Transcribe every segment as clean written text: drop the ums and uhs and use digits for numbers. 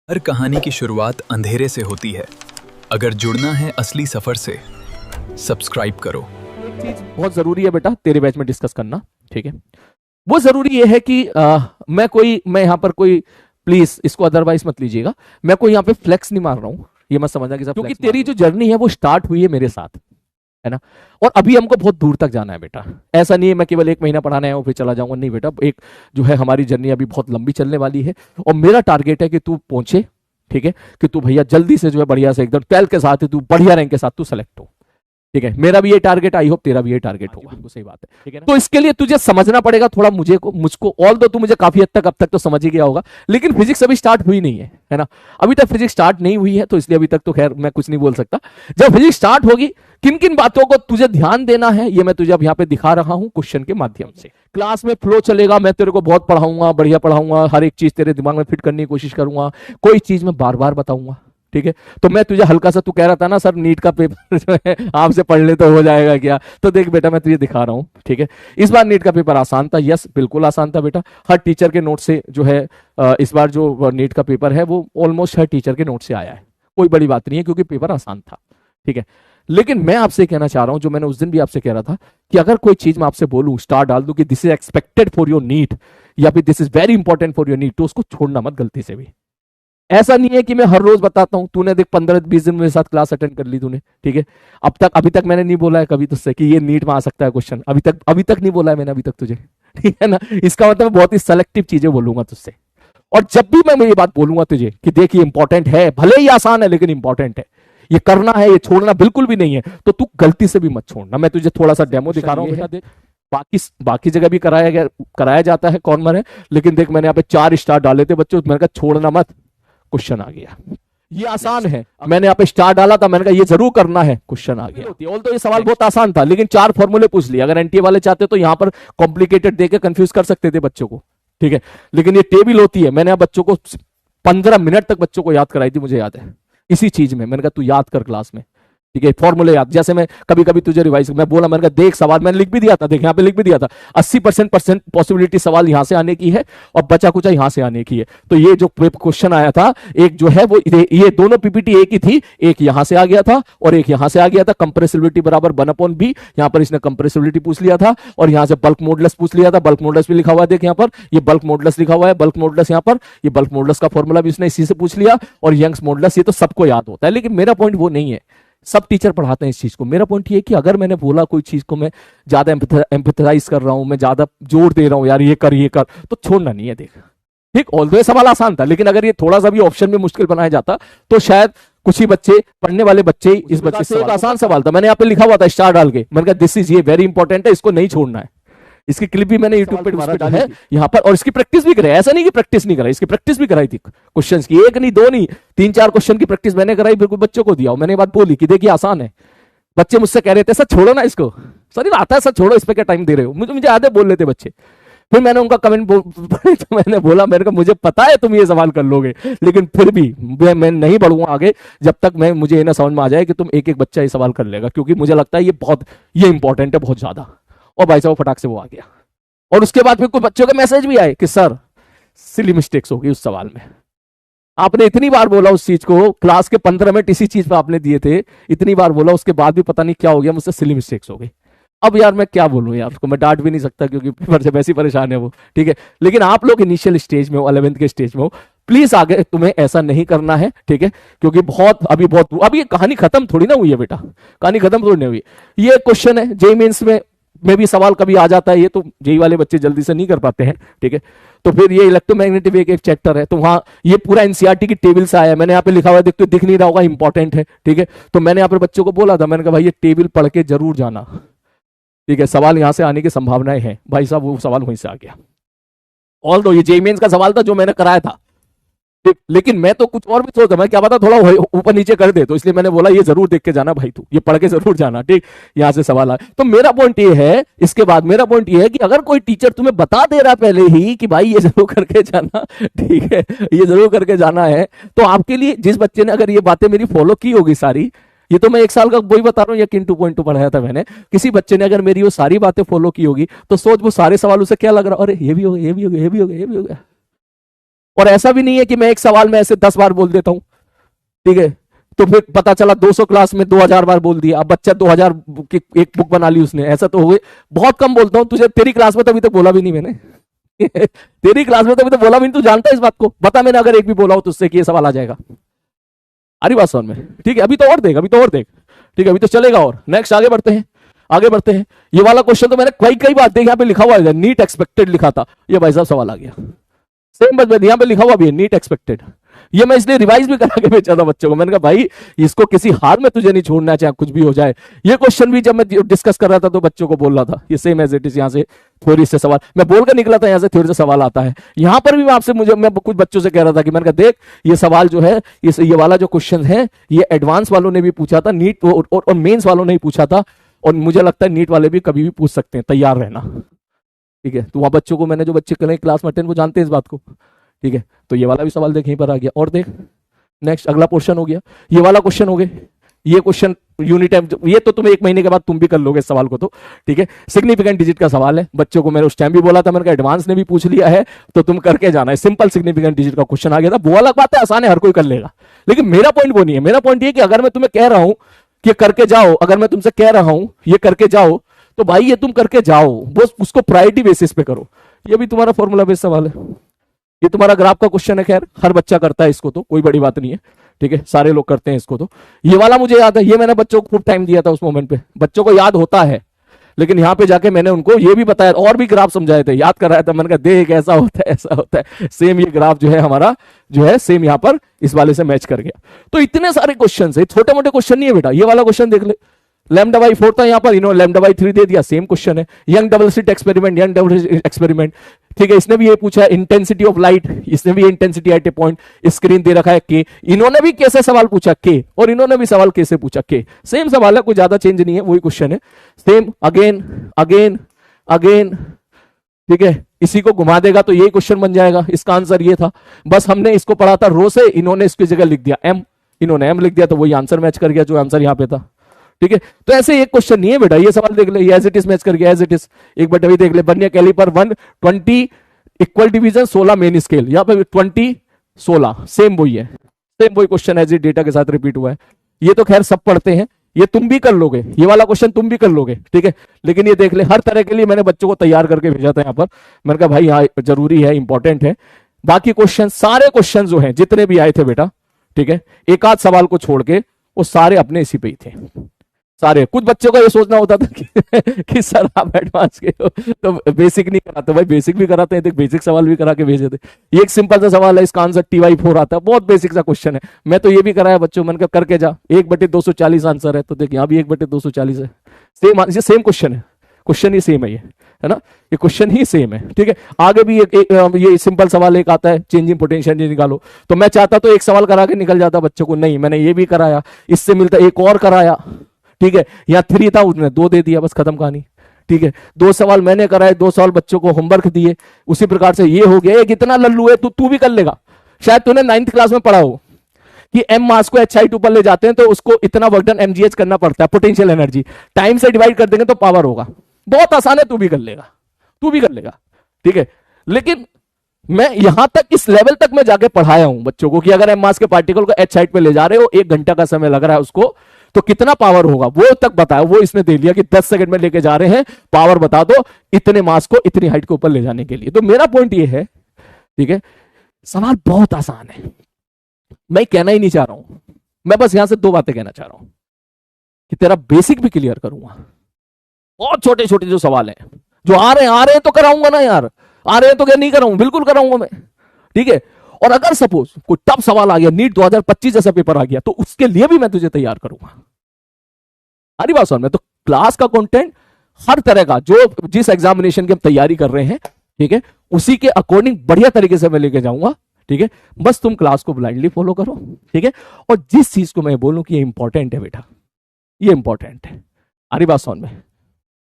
हर कहानी की शुरुआत अंधेरे से होती है। अगर जुड़ना है असली सफर से, सब्सक्राइब करो। एक चीज बहुत जरूरी है बेटा तेरे बैच में डिस्कस करना, ठीक है। वो जरूरी ये है कि मैं यहाँ पर कोई, प्लीज इसको अदरवाइज मत लीजिएगा, मैं कोई यहाँ पे फ्लेक्स नहीं मार रहा हूँ, ये मत समझना कि क्योंकि तेरी जो जर्नी है वो स्टार्ट हुई है मेरे साथ, है ना। और अभी हमको बहुत दूर तक जाना है बेटा। ऐसा नहीं है मैं केवल 1 महीना पढ़ाने आया हूँ फिर चला जाऊंगा, नहीं बेटा। एक जो है हमारी जर्नी अभी बहुत लंबी चलने वाली है और मेरा टारगेट है कि तू पहुंचे, ठीक है, कि तू भैया जल्दी से जो है बढ़िया से एकदम 12 के साथ तू बढ़िया रैंक के साथ तू सेलेक्ट हो, ठीक है। मेरा भी ये टारगेट, आई होप तेरा भी ये टारगेट होगा। बिल्कुल सही बात है, ठीक है ना। तो इसके लिए तुझे समझना पड़ेगा थोड़ा मुझको ऑल दो तू मुझे काफी हद तक अब तक तो समझ ही गया होगा, लेकिन फिजिक्स अभी स्टार्ट हुई नहीं है ना। अभी तक फिजिक्स स्टार्ट नहीं हुई है तो इसलिए अभी तक तो खैर मैं कुछ नहीं बोल सकता। जब फिजिक्स स्टार्ट होगी किन किन बातों को तुझे ध्यान देना है ये मैं तुझे अब यहाँ पे दिखा रहा हूं क्वेश्चन के माध्यम से। क्लास में फ्लो चलेगा, मैं तेरे को बहुत पढ़ाऊंगा, बढ़िया पढ़ाऊंगा, हर एक चीज तेरे दिमाग में फिट करने की कोशिश करूंगा, कोई चीज मैं बार बार बताऊंगा, ठीक है। तो मैं तुझे हल्का सा, तू कह रहा था ना सर नीट का पेपर जो है आपसे पढ़ ले तो हो जाएगा क्या, तो देख बेटा मैं तुझे दिखा रहा हूं, ठीक है। इस बार नीट का पेपर आसान था, यस बिल्कुल आसान था बेटा। हर टीचर के नोट से जो है इस बार जो नीट का पेपर है वो ऑलमोस्ट हर टीचर के नोट से आया है, कोई बड़ी बात नहीं है क्योंकि पेपर आसान था, ठीक है। लेकिन मैं आपसे कहना चाह रहा हूं, जो मैंने उस दिन भी आपसे कह रहा था कि अगर कोई चीज मैं आपसे बोलूं, स्टार डाल दूं कि this is expected for your NEET या फिर this is very important for your NEET, तो उसको छोड़ना मत गलती से भी। ऐसा नहीं है कि मैं हर रोज बताता हूं, तूने देख 15-20 दिन मेरे साथ क्लास अटेंड कर ली तूने, ठीक है। अभी तक मैंने नहीं बोला है कभी तुझसे कि ये नीट में आ सकता है क्वेश्चन, अभी तक नहीं बोला है मैंने अभी तक तुझे, ठीक है ना। इसका मतलब बहुत ही सेलेक्टिव चीजें बोलूंगा तुझसे, और जब भी मैं ये बात बोलूंगा तुझे कि देख ये इंपॉर्टेंट है, भले ही आसान है लेकिन इंपॉर्टेंट है, ये करना है, ये छोड़ना बिल्कुल भी नहीं है, तो तू गलती से भी मत छोड़ना। मैं तुझे थोड़ा सा डेमो दिखा रहा हूं बेटा, बाकी जगह भी कराया जाता है कॉर्नर है, लेकिन देख मैंने यहाँ पे 4 स्टार डाले थे बच्चों, मैंने कहा छोड़ना मत, क्वेश्चन आ गया। ये आसान है, मैंने यहाँ पे स्टार डाला था, मैंने कहा ये जरूर करना है, क्वेश्चन आ गया। ऑल तो ये सवाल बहुत आसान था लेकिन 4 फॉर्मूले पूछ लिया। अगर एनटीए वाले चाहते तो यहाँ पर कॉम्प्लिकेटेड देके कंफ्यूज कर सकते थे बच्चों को, ठीक है। लेकिन ये टेबल होती है, मैंने बच्चों को 15 मिनट तक बच्चों को याद कराई थी, मुझे याद है इसी चीज में। मैंने कहा तू याद कर क्लास में, ठीक है, फॉर्मूले याद। जैसे मैं कभी कभी तुझे रिवाइज मैं बोला, मैंने कहा देख सवाल मैंने लिख भी दिया था, देख यहाँ पे लिख भी दिया था 80% पॉसिबिलिटी सवाल यहां से आने की है और बचा कुचा यहां से आने की है। तो ये जो क्वेश्चन आया था एक जो है वो ये दोनों पीपीटी एक ही थी, एक यहां से आ गया था और एक यहां से आ गया था। कंप्रेसिबिलिटी बराबर 1/b, यहां पर इसने कंप्रेसिबिलिटी पूछ लिया था और यहां से बल्क मॉडुलस पूछ लिया था। बल्क मॉडुलस भी लिखा हुआ है, देख यहाँ पर ये बल्क मॉडुलस लिखा हुआ है, बल्क मॉडुलस यहाँ पर, ये बल्क मॉडुलस का फॉर्मूला भी इसने इसी से पूछ लिया और यंग्स मॉडुलस, ये तो सबको याद होता है। लेकिन मेरा पॉइंट वो नहीं है, सब टीचर पढ़ाते हैं इस चीज को। मेरा पॉइंट ये है कि अगर मैंने बोला कोई चीज को मैं ज्यादा एम्पैथाइज कर रहा हूं, मैं ज्यादा जोर दे रहा हूं यार ये कर, तो छोड़ना नहीं है, देख ठीक। ऑल्दो ये सवाल आसान था लेकिन अगर ये थोड़ा सा भी ऑप्शन में मुश्किल बनाया जाता तो शायद कुछ ही बच्चे, पढ़ने वाले बच्चे ही इस बच्चे से, एक आसान सवाल था, मैंने यहाँ पे लिखा हुआ था स्टार डाल के, मैंने कहा दिस इज ये वेरी इंपॉर्टेंट है, इसको नहीं छोड़ना है। इसकी क्लिप भी मैंने यूट्यूब पे डाला है यहाँ पर, और इसकी प्रैक्टिस भी कराई, ऐसा नहीं कि प्रैक्टिस नहीं कराई, इसकी प्रैक्टिस भी कराई थी क्वेश्चंस की, एक नहीं दो नहीं 3-4 क्वेश्चन की प्रैक्टिस मैंने कराई, बिल्कुल बच्चों को दिया। मैंने बात बोली कि देखिए आसान है। बच्चे मुझसे कह रहे थे सर छोड़ो ना इसको, सर आता है सर छोड़ो, इस पे क्या टाइम दे रहे हो, मुझे आधे बोल लेते बच्चे। फिर मैंने उनका कमेंट तो मैंने बोला, मैंने कहा मुझे पता है तुम ये सवाल कर लोगे लेकिन फिर भी मैं नहीं बढ़ूंगा आगे जब तक मुझे ये ना समझ में आ जाए कि तुम एक बच्चा ये सवाल कर लेगा, क्योंकि मुझे लगता है ये इंपॉर्टेंट है बहुत ज्यादा। और भाई साहब फटाक से वो आ गया। और उसके बाद फिर कुछ बच्चों के मैसेज भी आए कि सर सिली मिस्टेक्स होगी उस सवाल में, आपने इतनी बार बोला उस चीज को, क्लास के 15 मिनट इसी चीज पे आपने दिए थे, इतनी बार बोला उसके बाद भी पता नहीं क्या हो गया, मुझसे सिली मिस्टेक्स हो गई। अब यार मैं क्या बोलूं यार, उसको मैं डांट भी नहीं सकता क्योंकि पेपर से वैसे ही परेशान है वो, ठीक है। लेकिन आप लोग इनिशियल स्टेज में हो, 11th के स्टेज में हो, प्लीज आगे तुम्हें ऐसा नहीं करना है, ठीक है। क्योंकि अभी ये कहानी खत्म थोड़ी ना हुई है बेटा, कहानी खत्म थोड़ी नहीं हुई। ये क्वेश्चन है जेईई मेंस में भी सवाल कभी आ जाता है, ये तो जेईई वाले बच्चे जल्दी से नहीं कर पाते हैं, ठीक है। तो फिर ये इलेक्ट्रोमैग्नेटिक वेव एक चैप्टर है, तो वहां ये पूरा एनसीईआरटी की टेबल से आया है, मैंने यहाँ पे लिखा हुआ है, देख तो दिख नहीं रहा होगा, इंपॉर्टेंट है, ठीक है। तो मैंने यहाँ पर बच्चों को बोला था, मैंने कहा भाई ये टेबल पढ़ के जरूर जाना, ठीक है, सवाल यहां से आने की संभावनाएं हैं। भाई साहब वो सवाल वहीं से आ गया। ऑल्दो ये जेईई मेंस का सवाल था जो मैंने कराया था, लेकिन मैं तो कुछ और भी सोचता, मैं क्या पता थोड़ा ऊपर नीचे कर दे, तो इसलिए मैंने बोला ये जरूर देख के जाना भाई, तू ये पढ़ के जरूर जाना, ठीक। यहां से सवाल आए तो मेरा पॉइंट ये है, इसके बाद मेरा पॉइंट ये है कि अगर कोई टीचर तुम्हें बता दे रहा पहले ही कि भाई ये जरूर करके जाना, ठीक है, ये जरूर करके जाना है, तो आपके लिए जिस बच्चे ने अगर ये बातें मेरी फॉलो की होगी सारी, ये तो मैं 1 साल का वही बता रहा हूँ, यकीन 2.2 पढ़ाया था मैंने, किसी बच्चे ने अगर मेरी वो सारी बातें फॉलो की होगी तो सोच वो सारे सवाल उसे क्या लग रहा है, अरे ये भी हो गया, ये भी हो गया, ये भी हो गया, ये भी हो गया। और ऐसा भी नहीं है कि मैं एक सवाल में ऐसे 10 बार बोल देता हूं, ठीक है, तो फिर पता चला 200 क्लास में 2000 बार बोल दिया, अब बच्चा 2000 की एक बुक बना ली उसने, ऐसा तो हो गए। बहुत कम बोलता हूं, तुझे तेरी क्लास में तो अभी तक बोला भी नहीं मैंने तेरी क्लास में तो अभी तक बोला भी नहीं, तू जानता है इस बात को, बता मैंने अगर एक भी बोला हो तुझसे कि ये सवाल आ जाएगा। आ रही बात समझ में? ठीक है, अभी तो और देख, अभी तो और देख, ठीक है, अभी तो चलेगा। और नेक्स्ट आगे बढ़ते हैं, आगे बढ़ते हैं। ये वाला क्वेश्चन तो मैंने कई कई बार देख, यहाँ पे लिखा हुआ है नीट एक्सपेक्टेड लिखा था, ये भाई साहब सवाल आ गया सेम बस, यहाँ पे लिखा हुआ भी है नीट एक्सपेक्टेड। ये मैं इसलिए रिवाइज भी करा के भेजा था बच्चों को, मैंने कहा भाई इसको किसी हाल में तुझे नहीं छोड़ना, चाहे कुछ भी हो जाए। ये क्वेश्चन भी जब मैं डिस्कस कर रहा था तो बच्चों को बोल रहा था ये सेम एज इट इज, यहाँ से थ्योरी से सवाल मैं बोल कर निकला था, यहाँ से थ्योरी से सवाल आता है। यहाँ पर भी मैं आपसे मैं कुछ बच्चों से कह रहा था कि मैंने कहा देख ये सवाल जो है, ये वाला जो क्वेश्चन है ये एडवांस वालों ने भी पूछा था, नीट और मेन्स वालों ने भी पूछा था, और मुझे लगता है नीट वाले भी कभी भी पूछ सकते हैं, तैयार रहना। ठीक है, तो वहां बच्चों को मैंने, जो बच्चे कल क्लास में अटेंड वो जानते हैं इस बात को। ठीक है, तो ये वाला भी सवाल देख यहीं पर आ गया। और देख नेक्स्ट अगला पोर्शन हो गया, ये वाला क्वेश्चन हो गए, ये क्वेश्चन यूनिट टाइम, ये तो तुम्हें 1 महीने के बाद तुम भी कर लोगे इस सवाल को तो। ठीक है, सिग्निफिकेंट डिजिट का सवाल है, बच्चों को मैंने उस टाइम भी बोला था, मैंने कहा एडवांस ने भी पूछ लिया है तो तुम करके जाना है। सिंपल सिग्निफिकेंट डिजिट का क्वेश्चन आ गया था, वो अलग बात है, आसान है, हर कोई कर लेगा, लेकिन मेरा पॉइंट वो नहीं है। मेरा पॉइंट ये कि अगर मैं तुम्हें कह रहा हूं कि करके जाओ, अगर मैं तुमसे कह रहा हूं ये करके जाओ, तो भाई ये तुम करके जाओ, वो उसको प्रायोरिटी बेसिस पे करो। ये भी तुम्हारा फॉर्मूला बेस्ड सवाल है, ये तुम्हारा ग्राफ का क्वेश्चन है, खैर हर बच्चा करता है इसको, तो कोई बड़ी बात नहीं है। ठीक है, सारे लोग करते हैं इसको। तो ये वाला मुझे याद है, ये मैंने बच्चों को खूब टाइम दिया था उस मोमेंट पे, बच्चों को याद होता है, लेकिन यहां पे जाके मैंने उनको ये भी बताया और भी ग्राफ समझाए थे, याद कराया था। मैंने कहा देख ऐसा होता है, ऐसा होता है, सेम ये ग्राफ जो है हमारा जो है सेम यहां पर इस वाले से मैच कर गया। तो इतने सारे क्वेश्चन है, छोटे मोटे क्वेश्चन नहीं है बेटा। ये वाला क्वेश्चन देख ले, लैम्डा बाई 4 था यहाँ पर, इन्होंने लैम्डा बाई 3 दे दिया, सेम क्वेश्चन है। Young double slit experiment, young double slit experiment, ठीक है, इसने भी ये पूछा है इंटेंसिटी ऑफ लाइट, इसने भी intensity at a point, screen दे रखा है के, इन्होंने भी कैसे सवाल पूछा के, और इन्होंने भी सवाल कैसे पूछा के, सेम सवाल है, कोई ज्यादा चेंज नहीं है, वही क्वेश्चन है सेम, अगेन अगेन अगेन। ठीक है, इसी को घुमा देगा तो यही क्वेश्चन बन जाएगा। इसका आंसर ये था, बस हमने इसको पढ़ा था रो से, इन्होंने इसकी जगह लिख दिया एम, इन्होंने एम लिख दिया, तो वही आंसर मैच कर गया जो आंसर यहां पे था। ठीक है, तो ऐसे एक क्वेश्चन नहीं है बेटा, ये सवाल देख ले, ये एज इट इज मैच कर गया, एज इट इज। एक बार भी देख ले, vernier caliper 120 equal division 16 main scale, यहां पे 20 16 सेम वही है, सेम वही क्वेश्चन एज इट डेटा के साथ रिपीट हुआ है। ये तो खैर सब पढ़ते हैं, ये तुम भी कर लोगे, ये वाला क्वेश्चन तुम भी कर लोगे। ठीक है, लेकिन ये देख ले, हर तरह के लिए मैंने बच्चों को तैयार करके भेजा था यहाँ पर। मैंने कहा भाई यहाँ जरूरी है, इंपॉर्टेंट है। बाकी क्वेश्चन, सारे क्वेश्चन जो हैं जितने भी आए थे बेटा, ठीक है, एक आध सवाल को छोड़ के वो सारे अपने इसी पे ही थे सारे। कुछ बच्चों को ये सोचना होता था कि सर आप एडवांस के हो तो बेसिक नहीं कराते, भाई बेसिक भी कराते हैं, देख बेसिक सवाल भी करा के भेजे थे। ये एक सिंपल सा सवाल है, इसका आंसर TY4 आता है, बहुत बेसिक सा क्वेश्चन है। मैं तो ये भी कराया बच्चों, मैंने कहा करके जा, 1/240 आंसर है, तो देख यहाँ भी 1/240 है, सेम क्वेश्चन है, क्वेश्चन ही सेम है, ये है ना, ये क्वेश्चन ही सेम है। ठीक है, आगे भी ये सिंपल सवाल एक आता है, चेंजिंग पोटेंशियल निकालो, तो मैं चाहता तो एक सवाल करा के निकल जाता बच्चों को, नहीं मैंने ये भी कराया, इससे मिलता एक और कराया। ठीक है, यहाँ 3 था, उसने 2 दे दिया, बस खत्म कहानी। ठीक है, 2 सवाल मैंने कराए, 2 सवाल बच्चों को होमवर्क दिए, उसी प्रकार से ये हो गया। एक इतना लल्लू है, तू भी कर लेगा। शायद तूने 9th क्लास में पढ़ा हो कि एम मास को HI2 पर ले जाते हैं तो उसको इतना वर्क डन MGH करना पड़ता है, पोटेंशियल एनर्जी, टाइम से डिवाइड कर देंगे तो पावर होगा। बहुत आसान है, तू भी कर लेगा, तू भी कर लेगा। ठीक है, लेकिन मैं यहां तक, इस लेवल तक मैं जाके पढ़ाया हूं बच्चों को कि अगर एम मास के पार्टिकल को H साइड पे ले जा रहे हो, 1 घंटा का समय लग रहा है उसको, तो कितना पावर होगा वो तक बताया। वो इसने दे लिया कि 10 सेकंड में लेके जा रहे हैं, पावर बता दो इतने मास को इतनी हाइट के ऊपर ले जाने के लिए। तो मेरा पॉइंट ये है, ठीक है, सवाल बहुत आसान है, मैं कहना ही नहीं चाह रहा हूं, मैं बस यहां से 2 बातें कहना चाह रहा हूं कि तेरा बेसिक भी क्लियर करूंगा। बहुत छोटे छोटे जो सवाल हैं, जो आ रहे हैं तो कराऊंगा ना यार, आ रहे हैं तो क्या नहीं कराऊंगा, बिल्कुल कराऊंगा मैं। ठीक है, और अगर सपोज कोई टफ सवाल आ गया, नीट 2025 जैसा पेपर आ गया, तो उसके लिए भी मैं तुझे तैयार करूंगा। अरे बात समझ में, तो क्लास का कंटेंट हर तरह का, जो जिस एग्जामिनेशन की हम तैयारी कर रहे हैं, ठीक है, उसी के अकॉर्डिंग बढ़िया तरीके से मैं लेके जाऊंगा। ठीक है, बस तुम क्लास को ब्लाइंडली फॉलो करो। ठीक है, और जिस चीज को मैं बोलूं कि ये इंपॉर्टेंट है बेटा, ये इंपॉर्टेंट है, अरे बात समझ में,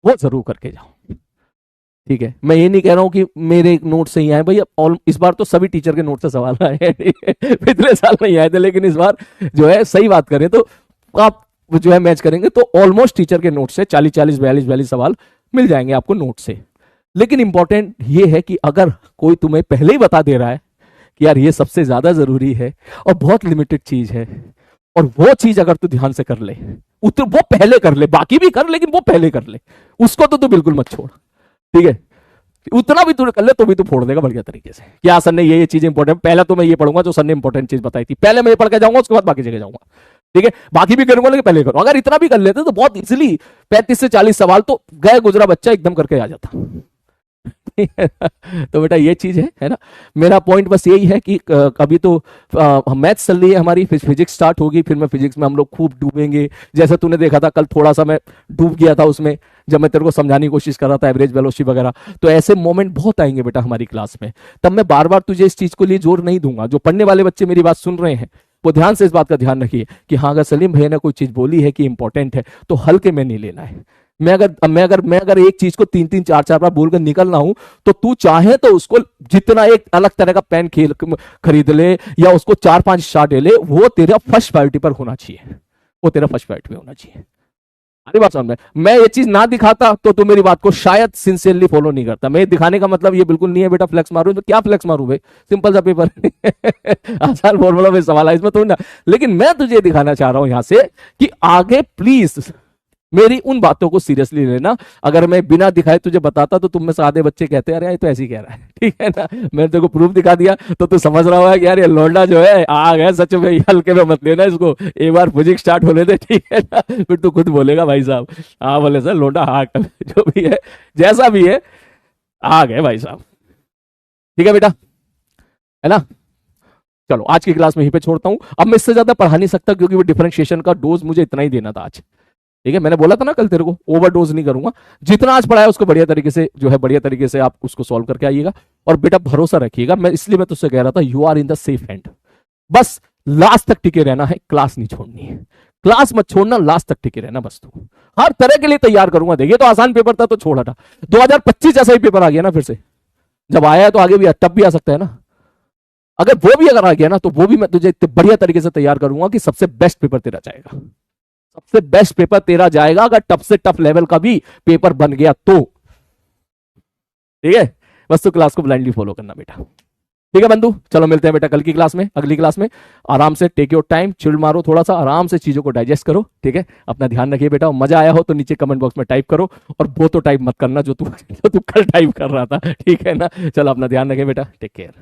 वो जरूर करके जाओ। ठीक है, मैं ये नहीं कह रहा हूं कि मेरे नोट से ही आए भाई, इस बार तो सभी टीचर के नोट से सवाल आए हैं, पिछले साल नहीं आए थे, लेकिन इस बार जो है सही बात करें तो आप जो है मैच करेंगे तो ऑलमोस्ट टीचर के नोट से 40 42 सवाल मिल जाएंगे आपको नोट से। लेकिन इंपॉर्टेंट ये है कि अगर कोई तुम्हें पहले ही बता दे रहा है कि यार ये सबसे ज्यादा जरूरी है और बहुत लिमिटेड चीज है, और वो चीज अगर तू ध्यान से कर ले, वो पहले कर ले, बाकी भी कर लेकिन वो पहले कर ले, उसको तो तू बिल्कुल मत छोड़, ठीक है। उतना भी तू कर ले तो भी तू फोड़ देगा बढ़िया तरीके से। क्या सर ने ये चीज इंपॉर्टेंट, पहले तो मैं ये पढ़ूंगा जो सर ने इंपॉर्टेंट चीज बताई थी, पहले मैं ये पढ़ के जाऊंगा, उसके बाद बाकी जगह जाऊंगा, ठीक है। बाकी भी करूंगा लेकिन पहले करूँ। अगर इतना भी कर लेते तो बहुत इजीली 35 से 40 सवाल तो गए गुजरा बच्चा एकदम करके आ जाता। तो बेटा ये चीज है ना। मेरा पॉइंट बस यही है कि अभी तो मैथ्स चल रही है हमारी, फिर फिजिक्स स्टार्ट होगी, फिर मैं फिजिक्स में हम लोग खूब डूबेंगे। जैसे तूने देखा था कल थोड़ा सा मैं डूब गया था उसमें, जब मैं तेरे को समझाने की कोशिश कर रहा था एवरेज वेलोसिटी वगैरह। तो ऐसे मोमेंट बहुत आएंगे बेटा हमारी क्लास में, तब मैं बार बार तुझे इस चीज को लिए जोर नहीं दूंगा। जो पढ़ने वाले बच्चे मेरी बात सुन रहे हैं वो ध्यान से इस बात का ध्यान रखिए कि हाँ, अगर सलीम भैया ने कोई चीज बोली है कि इंपॉर्टेंट है तो हल्के में नहीं लेना है। मैं अगर एक चीज को 3-3 4-4 बार बोलकर निकल रहा हूं तो तू चाहे तो उसको जितना एक अलग तरह का पेन खरीद ले या उसको 4-5 स्टार दे ले, वो तेरा फर्स्ट प्रायोरिटी पर होना चाहिए, वो तेरा फर्स्ट प्रायोरिटी में होना चाहिए। अरे बात समझ में, मैं ये चीज ना दिखाता तो तू मेरी बात को शायद सिंसियरली फॉलो नहीं करता। मैं दिखाने का मतलब ये बिल्कुल नहीं है बेटा फ्लेक्स मारू, तो क्या फ्लेक्स मारू भाई, सिंपल सा पेपर आसान फॉर्मूला में सवाल है इसमें तो ना। लेकिन मैं तुझे दिखाना चाह रहा हूं यहां से कि आगे प्लीज मेरी उन बातों को सीरियसली लेना। अगर मैं बिना दिखाए तुझे बताता तो तुम में से आधे बच्चे कहते हैं अरे ये तो ऐसे ही कह रहा है, ठीक है ना। मैंने तेरे को प्रूफ दिखा दिया तो तू समझ रहा होगा कि यार ये लौंडा जो है आग है सच में, हल्के में मत लेना इसको, एक बार फिजिक्स स्टार्ट होने दे, ठीक है ना। फिर तू खुद बोलेगा भाई साहब हाँ बोले सर लौंडा आग, जो भी है जैसा भी है आग है भाई साहब, ठीक है बेटा, है ना। चलो आज की क्लास में यहीं पे छोड़ता हूं, अब मैं इससे ज्यादा पढ़ा नहीं सकता क्योंकि वो डिफरेंशिएशन का डोज मुझे इतना ही देना था आज, ठीक है। मैंने बोला था ना कल तेरे को ओवरडोज नहीं करूंगा, जितना आज पढ़ाया उसको बढ़िया तरीके से जो है बढ़िया तरीके से आप उसको सॉल्व करके आइएगा। और बेटा भरोसा रखिएगा, मैं इसलिए मैं तुझसे कह रहा था you are in the safe hand, बस लास्ट तक टिके रहना है, क्लास नहीं छोड़नी है, क्लास मत छोड़ना, लास्ट तक टिके रहना बस। तू हर तरह के लिए तैयार करूंगा, देखिए तो आसान पेपर था तो छोड़ा था, 2025 जैसा ही पेपर आ गया ना फिर से, जब आया है तो आगे भी टप भी आ सकता है ना। अगर वो भी अगर आ गया ना तो वो भी मैं तुझे इतने बढ़िया तरीके से तैयार करूंगा कि सबसे बेस्ट पेपर तेरा जाएगा, सबसे बेस्ट पेपर तेरा जाएगा अगर टफ से टफ लेवल का भी पेपर बन गया तो, ठीक है। बस तो क्लास को ब्लाइंडली फॉलो करना बेटा, ठीक है बंधु। चलो मिलते हैं बेटा कल की क्लास में, अगली क्लास में। आराम से टेक योर टाइम, चिल मारो थोड़ा सा, आराम से चीजों को डाइजेस्ट करो, ठीक है। अपना ध्यान रखिए बेटा, मजा आया हो तो नीचे कमेंट बॉक्स में टाइप करो, और वो तो टाइप मत करना जो तू कल टाइप कर रहा था, ठीक है ना। चलो अपना ध्यान रखिए बेटा, टेक केयर।